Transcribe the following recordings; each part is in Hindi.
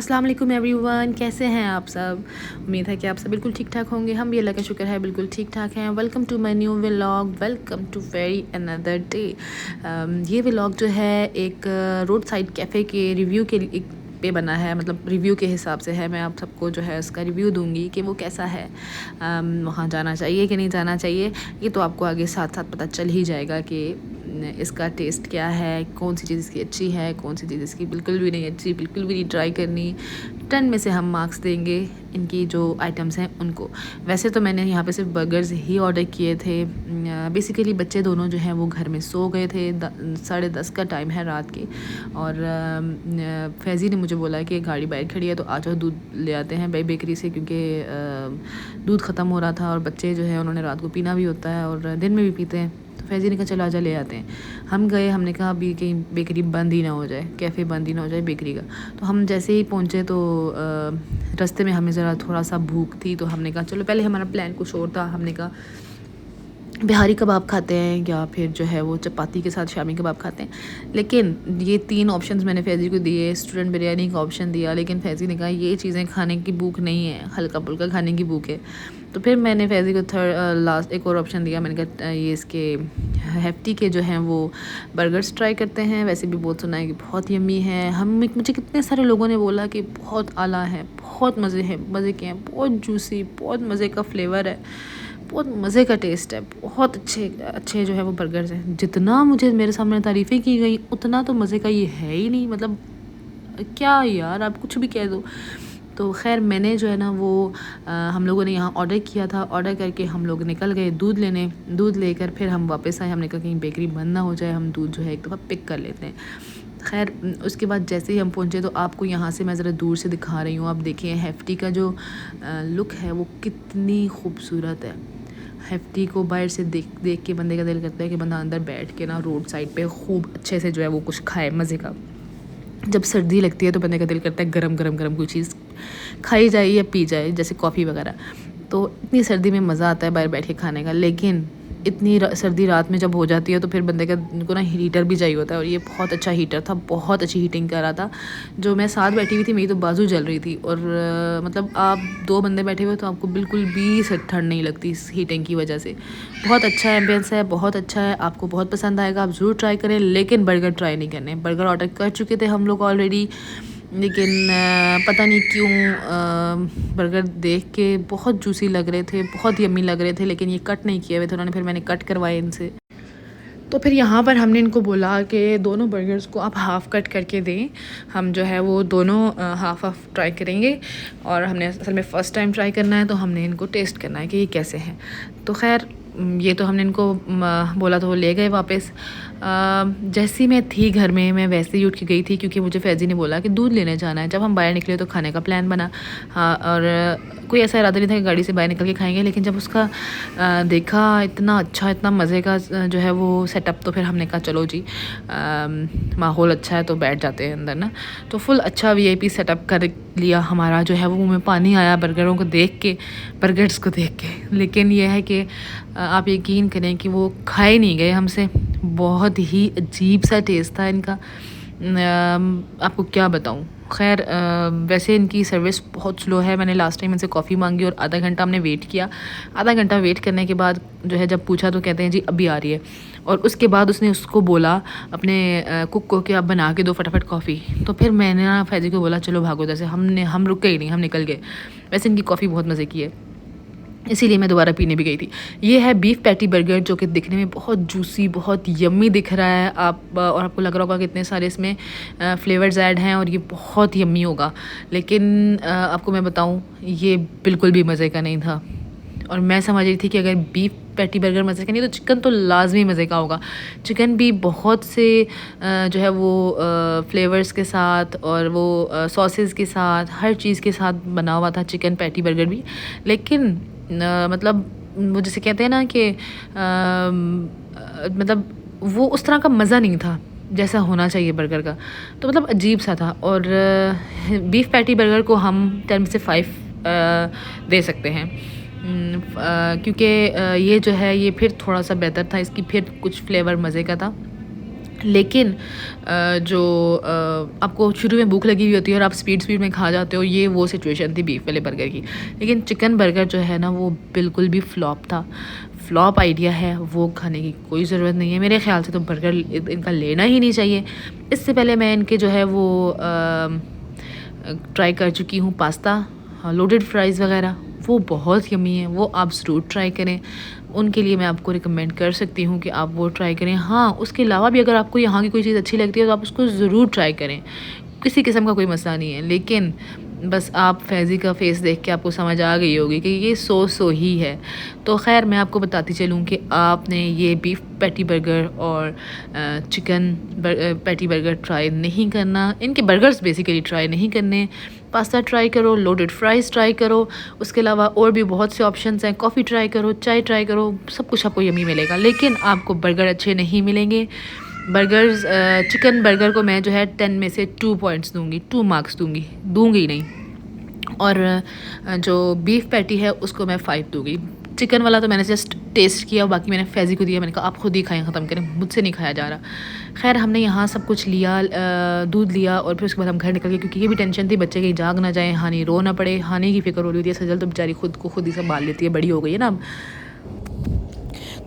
अस्सलाम वालेकुम एवरीवन, कैसे हैं आप सब। उम्मीद है कि आप सब बिल्कुल ठीक ठाक होंगे। हम भी अल्लाह का शुक्र है बिल्कुल ठीक ठाक हैं। Welcome to my new vlog, welcome to very another day. ये व्लॉग जो है एक रोड साइड कैफ़े के रिव्यू के पे बना है, मतलब रिव्यू के हिसाब से है। मैं आप सबको जो है उसका रिव्यू दूंगी कि वो कैसा है, वहाँ जाना चाहिए कि नहीं जाना चाहिए। ये तो आपको आगे साथ साथ पता चल ही जाएगा कि इसका टेस्ट क्या है, कौन सी चीज़ इसकी अच्छी है, कौन सी चीज़ इसकी बिल्कुल भी नहीं अच्छी, बिल्कुल भी नहीं ट्राई करनी। 10 में से हम मार्क्स देंगे इनकी जो आइटम्स हैं उनको। वैसे तो मैंने यहाँ पे सिर्फ बर्गर्स ही ऑर्डर किए थे। बेसिकली बच्चे दोनों जो हैं वो घर में सो गए थे। 10:30 का टाइम है रात की, और फैज़ी ने मुझे बोला कि गाड़ी बाहर खड़ी है तो आ जाओ दूध ले आते हैं बेकरी से, क्योंकि दूध ख़त्म हो रहा था और बच्चे जो है उन्होंने रात को पीना भी होता है और दिन में भी पीते हैं। तो फैज़ी ने कहा चलो आजा ले आते हैं। हम गए, हमने कहा अभी कहीं बेकरी बंद ही ना हो जाए, कैफ़े बंद ही ना हो जाए बेकरी का। तो हम जैसे ही पहुँचे तो रास्ते में हमें ज़रा थोड़ा सा भूख थी, तो हमने कहा चलो, पहले हमारा प्लान कुछ और था। हमने कहा बिहारी कबाब खाते हैं या फिर जो है वो चपाती के साथ शामी कबाब खाते हैं। लेकिन ये 3 ऑप्शंस मैंने फैज़ी को दिए। स्टूडेंट बिरयानी का ऑप्शन दिया, लेकिन फैज़ी ने कहा ये चीज़ें खाने की भूख नहीं है, हल्का फुल्का खाने की भूख है। तो फिर मैंने फैज़ी को लास्ट एक और ऑप्शन दिया। मैंने कहा ये इसके हेफ्टी के जो हैं वो बर्गर्स ट्राई करते हैं। वैसे भी बहुत सुना है कि बहुत यम्मी है। मुझे कितने सारे लोगों ने बोला कि बहुत आला है, बहुत मज़े के हैं, बहुत जूसी, बहुत मज़े का फ्लेवर है, बहुत मज़े का टेस्ट है, बहुत अच्छे जो है वो बर्गर्स हैं। जितना मुझे मेरे सामने तारीफ़ें की गई उतना तो मज़े का ये है ही नहीं। मतलब क्या यार, आप कुछ भी कह दो। तो खैर मैंने जो है ना वो हम लोगों ने यहाँ ऑर्डर किया था। ऑर्डर करके हम लोग निकल गए दूध लेने। दूध लेकर फिर हम वापस आए। हमने कहा कहीं बेकरी बंद ना हो जाए, हम दूध जो है एक दफ़ा पिक कर लेते हैं। खैर उसके बाद जैसे ही हम पहुँचे तो आपको यहाँ से मैं ज़रा दूर से दिखा रही हूँ। आप देखिए हेफ्टी का जो लुक है वो कितनी खूबसूरत है। हेफ्टी को बाहर से देख के बंदे का दिल करता है कि बंदा अंदर बैठ के ना रोड साइड पे खूब अच्छे से जो है वो कुछ खाए मज़े का। जब सर्दी लगती है तो बंदे का दिल करता है गरम गरम गरम कोई चीज़ खाई जाए या पी जाए, जैसे कॉफ़ी वगैरह। तो इतनी सर्दी में मज़ा आता है बाहर बैठ के खाने का। लेकिन इतनी सर्दी रात में जब हो जाती है तो फिर बंदे को ना हीटर भी चाहिए होता है, और ये बहुत अच्छा हीटर था, बहुत अच्छी हीटिंग कर रहा था। जो मैं साथ बैठी हुई थी मेरी तो बाजू जल रही थी, और मतलब आप 2 बंदे बैठे हुए तो आपको बिल्कुल भी ठंड नहीं लगती इस हीटिंग की वजह से। बहुत अच्छा एम्बियंस है, बहुत अच्छा है, आपको बहुत पसंद आएगा, आप ज़रूर ट्राई करें। लेकिन बर्गर ट्राई नहीं करने। बर्गर ऑर्डर कर चुके थे हम लोग ऑलरेडी, लेकिन पता नहीं क्यों बर्गर देख के बहुत जूसी लग रहे थे, बहुत यम्मी लग रहे थे, लेकिन ये कट नहीं किए हुए थे उन्होंने। फिर मैंने कट करवाए इनसे। तो फिर यहाँ पर हमने इनको बोला कि दोनों बर्गर्स को आप हाफ़ कट करके दें, हम जो है वो दोनों हाफ़ ट्राई करेंगे। और हमने असल में फ़र्स्ट टाइम ट्राई करना है, तो हमने इनको टेस्ट करना है कि ये कैसे हैं। तो खैर ये तो हमने इनको बोला तो वो ले गए वापस। जैसी मैं थी घर में, मैं वैसे ही उठ के गई थी, क्योंकि मुझे फैज़ी ने बोला कि दूध लेने जाना है। जब हम बाहर निकले तो खाने का प्लान बना। हाँ, और कोई ऐसा इरादा नहीं था कि गाड़ी से बाहर निकल के खाएंगे, लेकिन जब उसका देखा इतना अच्छा, इतना मज़े का जो है वो सेटअप, तो फिर हमने कहा चलो जी, माहौल अच्छा है तो बैठ जाते हैं अंदर ना। तो फुल अच्छा वीआईपी सेटअप कर लिया हमारा। जो है वो मुँह में पानी आया बर्गरों को देख के, बर्गर्स को देख के। लेकिन यह है कि आप यकीन करें कि वो खाए नहीं गए हमसे। बहुत ही अजीब सा टेस्ट था इनका, आपको क्या बताऊं। खैर वैसे इनकी सर्विस बहुत स्लो है। मैंने लास्ट टाइम इनसे कॉफ़ी मांगी और आधा घंटा हमने वेट किया। आधा घंटा वेट करने के बाद जो है जब पूछा तो कहते हैं जी अभी आ रही है। और उसके बाद उसने उसको बोला अपने कुक को कि आप बना के दो फटाफट कॉफ़ी। तो फिर मैंने ना फैज़ी को बोला चलो भागो, जैसे हम रुके ही नहीं, हम निकल गए। वैसे इनकी कॉफ़ी बहुत मज़े की है, इसीलिए मैं दोबारा पीने भी गई थी। ये है बीफ पैटी बर्गर, जो कि दिखने में बहुत जूसी, बहुत यम्मी दिख रहा है। और आपको लग रहा होगा कि इतने सारे इसमें फ्लेवर्स ऐड हैं और ये बहुत यम्मी होगा। लेकिन आपको मैं बताऊं, ये बिल्कुल भी मज़े का नहीं था। और मैं समझ रही थी कि अगर बीफ पैटी बर्गर मज़े का नहीं तो चिकन तो लाजमी मज़े का होगा। चिकन भी बहुत से जो है वो फ्लेवर्स के साथ और वो सॉसेस के साथ, हर चीज़ के साथ बना हुआ था चिकन पैटी बर्गर भी। लेकिन मतलब वो जैसे कहते हैं ना कि मतलब वो उस तरह का मज़ा नहीं था जैसा होना चाहिए बर्गर का। तो मतलब अजीब सा था। और बीफ पैटी बर्गर को हम 10 में से 5 दे सकते हैं, क्योंकि ये जो है ये फिर थोड़ा सा बेहतर था, इसकी फिर कुछ फ्लेवर मज़े का था। लेकिन जो आपको शुरू में भूख लगी हुई होती है और आप स्पीड में खा जाते हो, ये वो सिचुएशन थी बीफ वाले बर्गर की। लेकिन चिकन बर्गर जो है ना, वो बिल्कुल भी फ्लॉप था, फ्लॉप आइडिया है, वो खाने की कोई ज़रूरत नहीं है मेरे ख़्याल से। तो बर्गर इनका लेना ही नहीं चाहिए। इससे पहले मैं इनके जो है वो ट्राई कर चुकी हूँ पास्ता, लोडेड फ्राइज़ वगैरह, वो बहुत यम्मी है, वो आप ज़रूर ट्राई करें। उनके लिए मैं आपको रिकमेंड कर सकती हूँ कि आप वो ट्राई करें। हाँ, उसके अलावा भी अगर आपको यहाँ की कोई चीज़ अच्छी लगती है तो आप उसको ज़रूर ट्राई करें, किसी किस्म का कोई मसला नहीं है। लेकिन बस आप फैज़ी का फेस देख के आपको समझ आ गई होगी कि ये सो ही है। तो ख़ैर मैं आपको बताती चलूँ कि आपने ये बीफ पैटी बर्गर और चिकन पैटी बर्गर ट्राई नहीं करना, इनके बर्गर्स बेसिकली ट्राई नहीं करने। पास्ता ट्राई करो, लोडेड फ्राइज़ ट्राई करो, उसके अलावा और भी बहुत से ऑप्शंस हैं। कॉफ़ी ट्राई करो, चाय ट्राई करो, सब कुछ आपको यम्मी मिलेगा। लेकिन आपको बर्गर अच्छे नहीं मिलेंगे। बर्गर्स चिकन बर्गर को मैं जो है 10 में से 2 पॉइंट्स दूंगी, 2 मार्क्स दूंगी नहीं। और जो बीफ पैटी है उसको मैं 5 दूंगी। चिकन वाला तो मैंने जस्ट टेस्ट किया, बाकी मैंने फैज़ी को दिया। मैंने कहा आप खुद ही खाएं, ख़त्म करें, मुझसे नहीं खाया जा रहा। खैर हमने यहाँ सब कुछ लिया, दूध लिया, और फिर उसके बाद हम घर निकल गए, क्योंकि ये भी टेंशन थी बच्चे कहीं जाग ना जाए, हानि रो ना पड़े। हानि की फ़िक्र हो रही होती है, सजल तो बेचारी खुद को खुद ही संभाल लेती है, बड़ी हो गई है ना अब।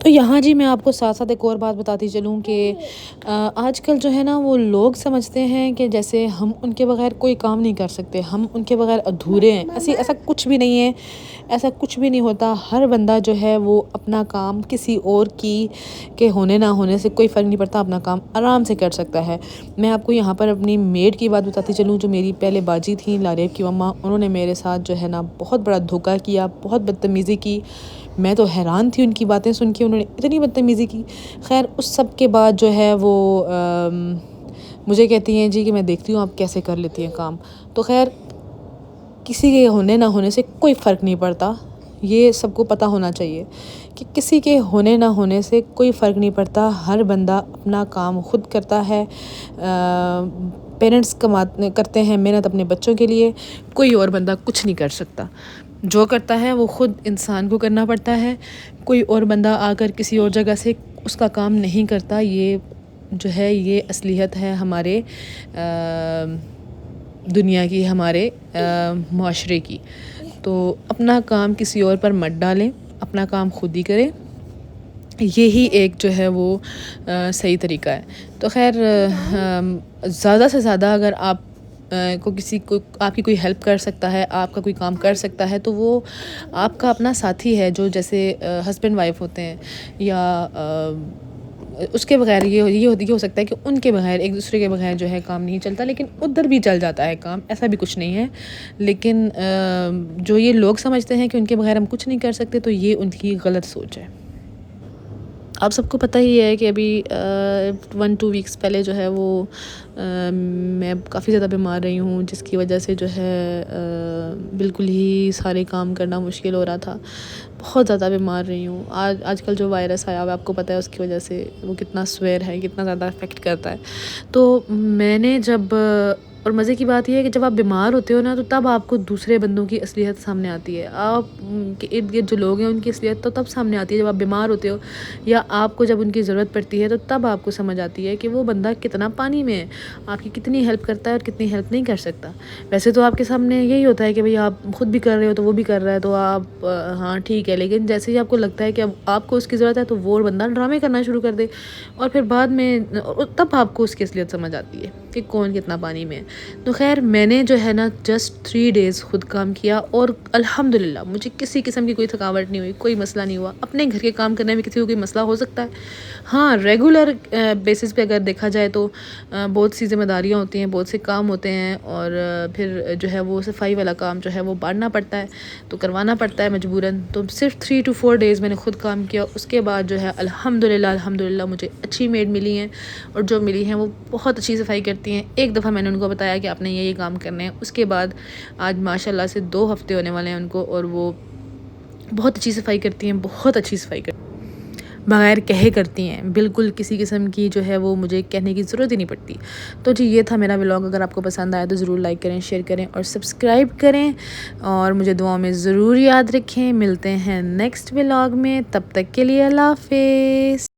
तो यहाँ जी मैं आपको साथ साथ एक और बात बताती चलूँ कि आजकल जो है ना, वो लोग समझते हैं कि जैसे हम उनके बगैर कोई काम नहीं कर सकते, हम उनके बगैर अधूरे हैं। ऐसा कुछ भी नहीं है, ऐसा कुछ भी नहीं होता। हर बंदा जो है वो अपना काम किसी और के होने ना होने से कोई फ़र्क नहीं पड़ता, अपना काम आराम से कर सकता है। मैं आपको यहाँ पर अपनी मेड की बात बताती चलूँ, जो मेरी पहले बाजी थी, लारेब की मम्मा, उन्होंने मेरे साथ जो है ना बहुत बड़ा धोखा किया, बहुत बदतमीज़ी की। मैं तो हैरान थी उनकी बातें सुन के, उन्होंने इतनी बदतमीज़ी की। खैर उस सब के बाद जो है वो मुझे कहती हैं जी कि मैं देखती हूँ आप कैसे कर लेती हैं काम। तो खैर किसी के होने ना होने से कोई फ़र्क नहीं पड़ता, ये सबको पता होना चाहिए कि किसी के होने ना होने से कोई फ़र्क नहीं पड़ता। हर बंदा अपना काम खुद करता है। पेरेंट्स करते हैं मेहनत अपने बच्चों के लिए, कोई और बंदा कुछ नहीं कर सकता। जो करता है वो ख़ुद इंसान को करना पड़ता है। कोई और बंदा आकर किसी और जगह से उसका काम नहीं करता। ये जो है ये असलियत है हमारे दुनिया की, हमारे माशरे की। तो अपना काम किसी और पर मत डालें, अपना काम खुद ही करें, यही एक जो है वो सही तरीका है। तो खैर ज़्यादा से ज़्यादा अगर आप को किसी को आपकी कोई हेल्प कर सकता है, आपका कोई काम कर सकता है, तो वो आपका अपना साथी है। जो जैसे हस्बैंड वाइफ होते हैं, या उसके बगैर ये हो सकता है कि उनके बगैर, एक दूसरे के बगैर जो है काम नहीं चलता। लेकिन उधर भी चल जाता है काम, ऐसा भी कुछ नहीं है। लेकिन जो ये लोग समझते हैं कि उनके बगैर हम कुछ नहीं कर सकते, तो ये उनकी गलत सोच है। आप सबको पता ही है कि अभी 1-2 वीक्स पहले जो है वो मैं काफ़ी ज़्यादा बीमार रही हूँ, जिसकी वजह से जो है बिल्कुल ही सारे काम करना मुश्किल हो रहा था। बहुत ज़्यादा बीमार रही हूँ। आजकल जो वायरस आया हुआ है, आपको पता है उसकी वजह से वो कितना स्वेयर है, कितना ज़्यादा इफ़ेक्ट करता है। तो मैंने जब और मज़े की बात यह है कि जब आप बीमार होते हो ना, तो तब आपको दूसरे बंदों की असलियत सामने आती है। आप के इर्द गिर्द जो लोग हैं उनकी असलियत तो तब सामने आती है जब आप बीमार होते हो, या आपको जब उनकी ज़रूरत पड़ती है, तो तब आपको समझ आती है कि वो बंदा कितना पानी में है, आपकी कितनी हेल्प करता है और कितनी हेल्प नहीं कर सकता। वैसे तो आपके सामने यही होता है कि भाई आप खुद भी कर रहे हो तो वो भी कर रहा है, तो आप हाँ ठीक है। लेकिन जैसे ही आपको लगता है कि अब आपको उसकी ज़रूरत है, तो वो बंदा ड्रामे करना शुरू कर दे, और फिर बाद में तब आपको उसकी असलियत समझ आती है कि कौन कितना पानी में है। तो खैर मैंने जो है ना जस्ट 3 डेज़ खुद काम किया, और अल्हम्दुलिल्लाह मुझे किसी किस्म की कोई थकावट नहीं हुई, कोई मसला नहीं हुआ। अपने घर के काम करने में किसी को कोई मसला हो सकता है, हाँ रेगुलर बेसिस पे अगर देखा जाए तो बहुत सी ज़िम्मेदारियाँ होती हैं, बहुत से काम होते हैं, और फिर जो है वो सफाई वाला काम जो है वो बांटना पड़ता है, तो करवाना पड़ता है मजबूरन। तो सिर्फ 3 to 4 डेज़ मैंने खुद काम किया। उसके बाद जो है अल्हम्दुलिल्लाह मुझे अच्छी मेड मिली हैं, और जो मिली हैं वो बहुत अच्छी सफाई करती हैं। एक दफ़ा मैंने उनको बताया कि आपने ये काम करने हैं, उसके बाद आज माशाल्लाह से 2 हफ़्ते होने वाले हैं उनको, और वो बहुत अच्छी सफाई करती हैं, बहुत अच्छी सफाई करती हैं, बग़ैर कहे करती हैं। बिल्कुल किसी किस्म की जो है वो मुझे कहने की ज़रूरत ही नहीं पड़ती। तो जी ये था मेरा व्लॉग। अगर आपको पसंद आया तो ज़रूर लाइक करें, शेयर करें और सब्सक्राइब करें, और मुझे दुआ में ज़रूर याद रखें। मिलते हैं नेक्स्ट व्लॉग में, तब तक के लिए अल्लाह हाफ़िज़।